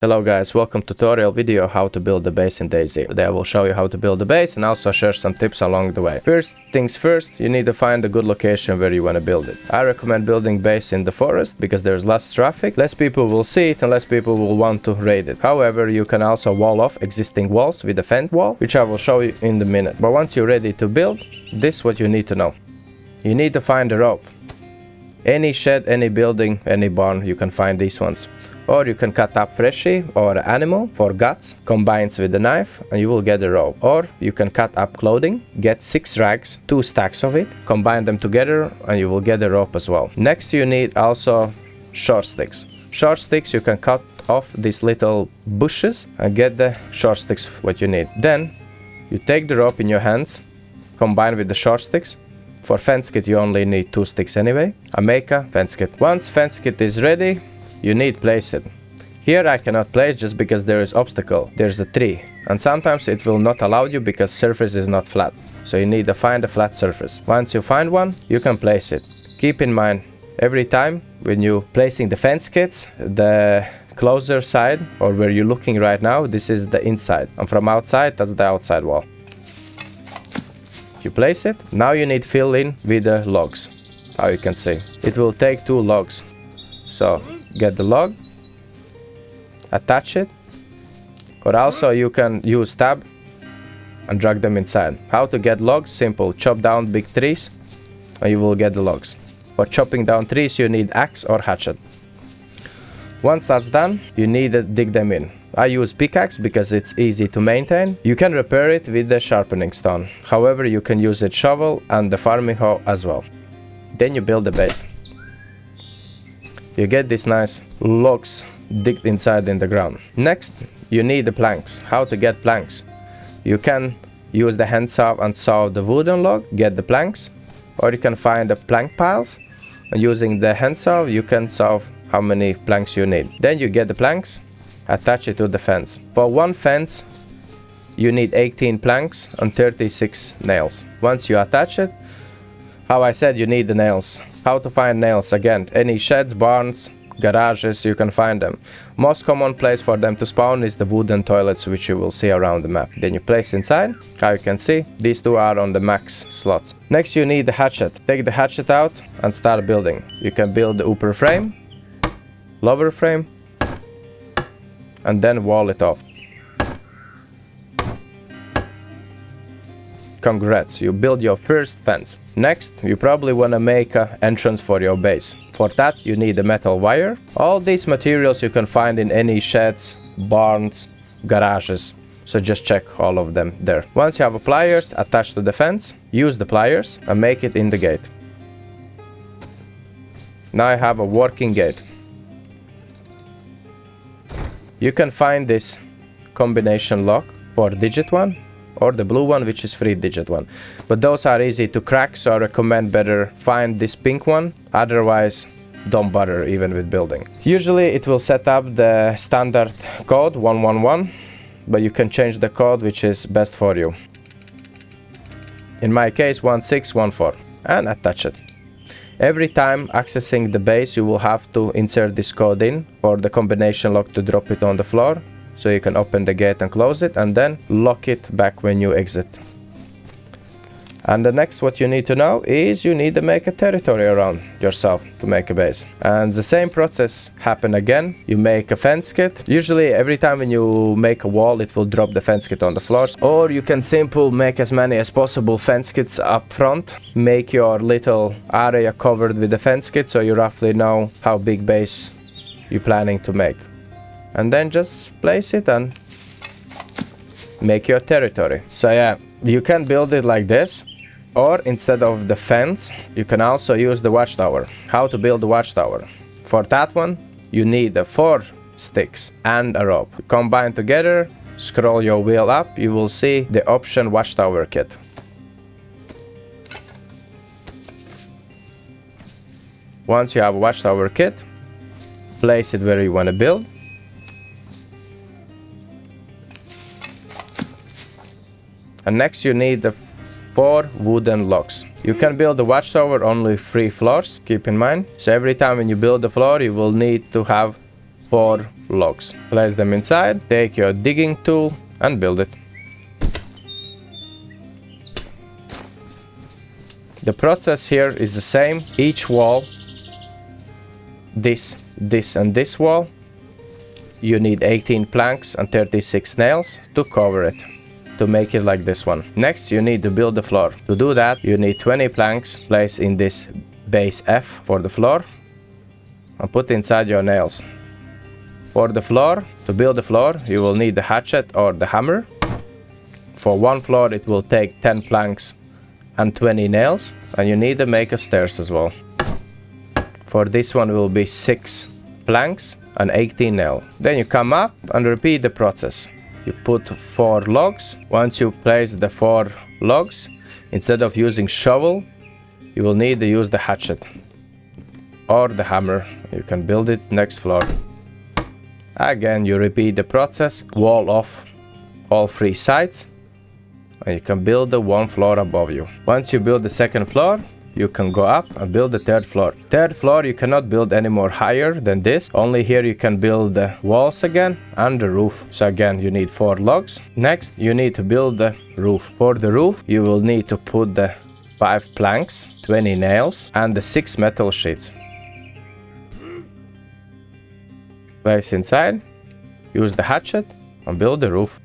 Hello guys, welcome to tutorial video how to build the base in DayZ. Today I will show you how to build the base and also share some tips along the way. First things first, you need to find a good location where you want to build it. I recommend building base in the forest because there's less traffic, less people will see it and less people will want to raid it. However, you can also wall off existing walls with a fence wall, which I will show you in a minute. But once you're ready to build, this is what you need to know. You need to find a rope. Any shed, any building, any barn, you can find these ones. Or you can cut up freshie or animal for guts, combines with the knife and you will get a rope. Or you can cut up clothing, get 6 rags, 2 stacks of it, combine them together and you will get a rope as well. Next you need also short sticks. Short sticks you can cut off these little bushes and get the short sticks what you need. Then you take the rope in your hands, combine with the short sticks. For fence kit you only need 2 sticks anyway. And make a fence kit. Once fence kit is ready, you need place it. Here I cannot place just because there is obstacle. There's a tree and sometimes it will not allow you because surface is not flat. So you need to find a flat surface. Once you find one, you can place it. Keep in mind, every time when you placing the fence kits, the closer side or where you're looking right now, this is the inside. And from outside, that's the outside wall. You place it. Now you need fill in with the logs. How you can see. It will take 2 logs. So get the log, attach it, or also you can use tab and drag them inside. How to get logs? Simple. Chop down big trees and you will get the logs. For chopping down trees you need axe or hatchet. Once that's done, you need to dig them in. I use pickaxe because it's easy to maintain. You can repair it with the sharpening stone. However, you can use a shovel and the farming hoe as well. Then you build the base. You get these nice logs digged inside in the ground. Next, you need the planks. How to get planks? You can use the hand saw and saw the wooden log, get the planks, or you can find the plank piles. And using the hand saw, you can saw how many planks you need. Then you get the planks, attach it to the fence. For one fence, you need 18 planks and 36 nails. Once you attach it, how I said you need the nails. How to find nails? Again, any sheds, barns, garages, you can find them. Most common place for them to spawn is the wooden toilets, which you will see around the map. Then you place inside. How you can see, these 2 are on the max slots. Next you need the hatchet. Take the hatchet out and start building. You can build the upper frame, lower frame, and then wall it off. Congrats, you build your first fence. Next, you probably want to make an entrance for your base. For that, you need a metal wire. All these materials you can find in any sheds, barns, garages. So just check all of them there. Once you have a pliers attached to the fence, use the pliers and make it in the gate. Now I have a working gate. You can find this combination lock for digit 1. Or the blue one, which is 3-digit one. But those are easy to crack, so I recommend better find this pink one. Otherwise, don't bother even with building. Usually it will set up the standard code 111, but you can change the code which is best for you. In my case 1614, and attach it. Every time accessing the base you will have to insert this code in for the combination lock to drop it on the floor. So you can open the gate and close it and then lock it back when you exit. And the next what you need to know is you need to make a territory around yourself to make a base. And the same process happen again. You make a fence kit. Usually every time when you make a wall it will drop the fence kit on the floors. Or you can simply make as many as possible fence kits up front. Make your little area covered with the fence kit so you roughly know how big base you're planning to make. And then just place it and make your territory. So yeah, you can build it like this, or instead of the fence, you can also use the watchtower. How to build the watchtower? For that one, you need the 4 sticks and a rope. Combine together, scroll your wheel up, you will see the option watchtower kit. Once you have a watchtower kit, place it where you want to build. And next you need the 4 wooden logs. You can build the watchtower only 3 floors, keep in mind. So every time when you build the floor, you will need to have 4 logs. Place them inside, take your digging tool and build it. The process here is the same. Each wall, this and this wall, you need 18 planks and 36 nails to cover it, to make it like this one. Next, you need to build the floor. To do that, you need 20 planks placed in this base F for the floor and put inside your nails. For the floor, to build the floor, you will need the hatchet or the hammer. For one floor, it will take 10 planks and 20 nails, and you need to make a stairs as well. For this one will be 6 planks and 18 nails. Then you come up and repeat the process. You put 4 logs. Once you place the 4 logs, instead of using shovel, you will need to use the hatchet or the hammer. You can build it next floor. Again, you repeat the process, wall off all 3 sides, and you can build the 1 floor above you. Once you build the 2nd floor, you can go up and build the 3rd floor. 3rd floor you cannot build any more higher than this. Only here you can build the walls again and the roof. So again, you need 4 logs. Next, you need to build the roof. For the roof, you will need to put the 5 planks, 20 nails, and the 6 metal sheets. Place inside, use the hatchet, and build the roof.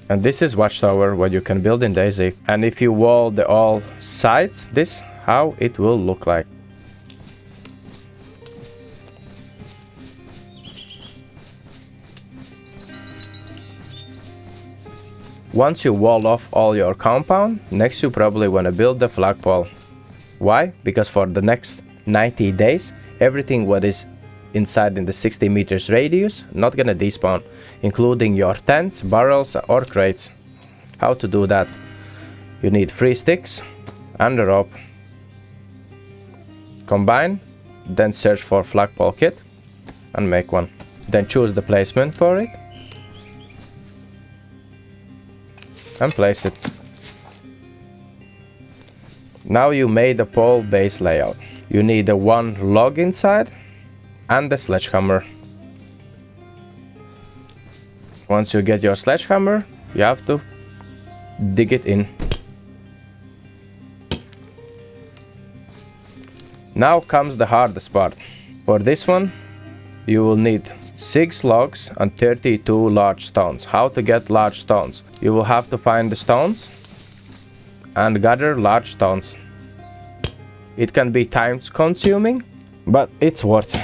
And this is watchtower, what you can build in DayZ. And if you wall the all sides, this how it will look like. Once you wall off all your compound, next you probably want to build the flagpole. Why? Because for the next 90 days, everything what is inside in the 60 meters radius not gonna despawn, including your tents, barrels or crates. How to do that? You need 3 sticks and a rope. Combine, then search for flagpole kit and make one. Then choose the placement for it and place it. Now you made the pole base layout. You need the 1 log inside and the sledgehammer. Once you get your sledgehammer, you have to dig it in. Now comes the hardest part. For this one, you will need 6 logs and 32 large stones. How to get large stones? You will have to find the stones and gather large stones. It can be time consuming, but it's worth it.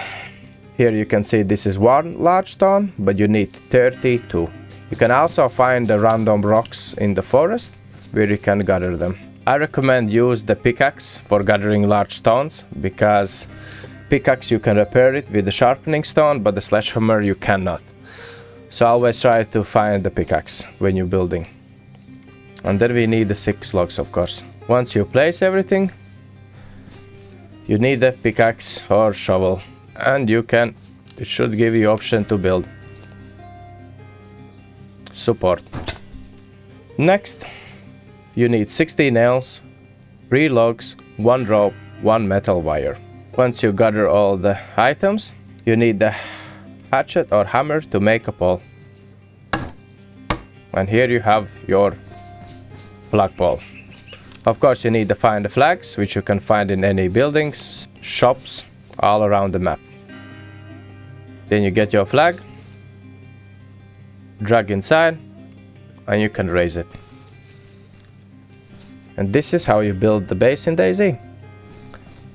Here you can see this is 1 large stone, but you need 32. You can also find the random rocks in the forest where you can gather them. I recommend use the pickaxe for gathering large stones, because pickaxe you can repair it with the sharpening stone, but the sledgehammer you cannot. So always try to find the pickaxe when you're building. And then we need the 6 logs, of course. Once you place everything, you need a pickaxe or shovel. And it should give you option to build. Support. Next, you need 60 nails, 3 logs, 1 rope, 1 metal wire. Once you gather all the items, you need the hatchet or hammer to make a pole. And here you have your flagpole. Of course, you need to find the flags, which you can find in any buildings, shops, all around the map. Then you get your flag, drag inside, and you can raise it. And this is how you build the base in DayZ.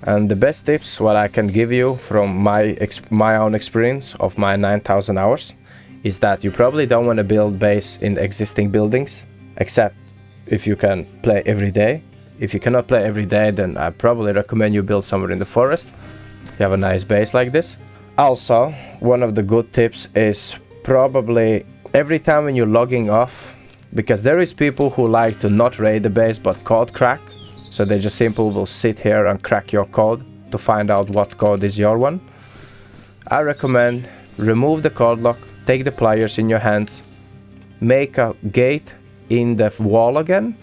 And the best tips what I can give you from my own experience of my 9,000 hours is that you probably don't want to build base in existing buildings, except if you can play every day. If you cannot play every day, then I probably recommend you build somewhere in the forest. You have a nice base like this. Also, one of the good tips is probably every time when you're logging off, because there is people who like to not raid the base but code crack, so they just simply will sit here and crack your code to find out what code is your one. I recommend remove the code lock, take the pliers in your hands, make a gate in the wall again,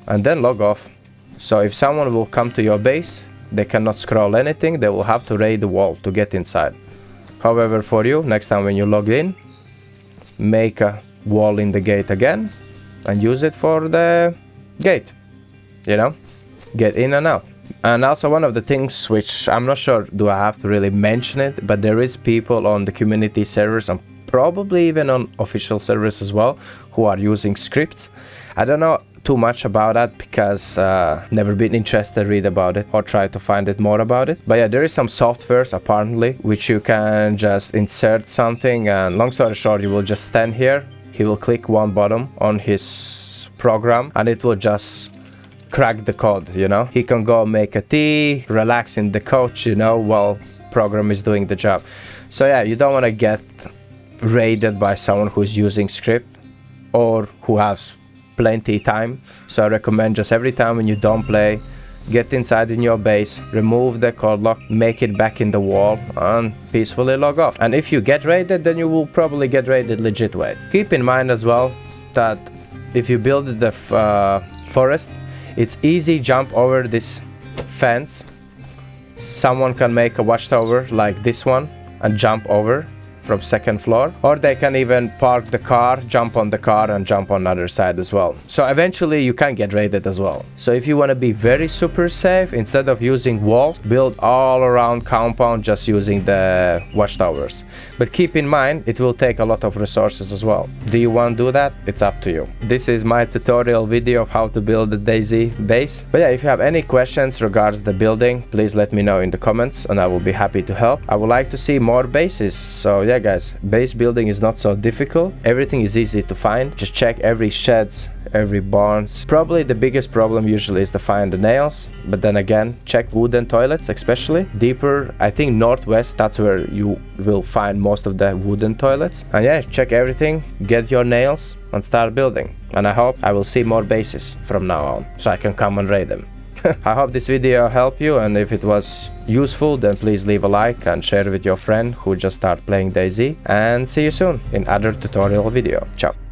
and then log off. So if someone will come to your base, they cannot scroll anything, they will have to raid the wall to get inside. However, for you, next time when you log in, make a wall in the gate again and use it for the gate, you know, get in and out. And also one of the things which I'm not sure do I have to really mention it, but there is people on the community servers and probably even on official servers as well who are using scripts. I don't know too much about that because never been interested to read about it or try to find it more about it. But yeah, there is some softwares apparently which you can just insert something, and long story short, you will just stand here, he will click one button on his program and it will just crack the code, you know. He can go make a tea, relax in the couch, you know, while program is doing the job. So yeah, you don't want to get raided by someone who's using script or who has plenty time. So I recommend just every time when you don't play, get inside in your base, remove the code lock, make it back in the wall and peacefully log off. And if you get raided, then you will probably get raided legit way. Keep in mind as well that if you build the forest, it's easy jump over this fence. Someone can make a watchtower like this one and jump over from second floor, or they can even park the car, jump on the car and jump on the other side as well. So eventually you can get raided as well. So if you want to be very super safe, instead of using walls, build all around compound just using the watchtowers. But keep in mind, it will take a lot of resources as well. Do you want to do that? It's up to you. This is my tutorial video of how to build the DayZ base. But yeah, if you have any questions regards the building, please let me know in the comments and I will be happy to help. I would like to see more bases. So yeah guys, base building is not so difficult. Everything is easy to find. Just check every sheds, every barns. Probably the biggest problem usually is to find the nails, but then again, check wooden toilets, especially deeper. I think northwest, that's where you will find most of the wooden toilets. And yeah, check everything, get your nails and start building. And I hope I will see more bases from now on so I can come and raid them. I hope this video helped you, and if it was useful, then please leave a like and share with your friend who just started playing DayZ, and see you soon in other tutorial video. Ciao.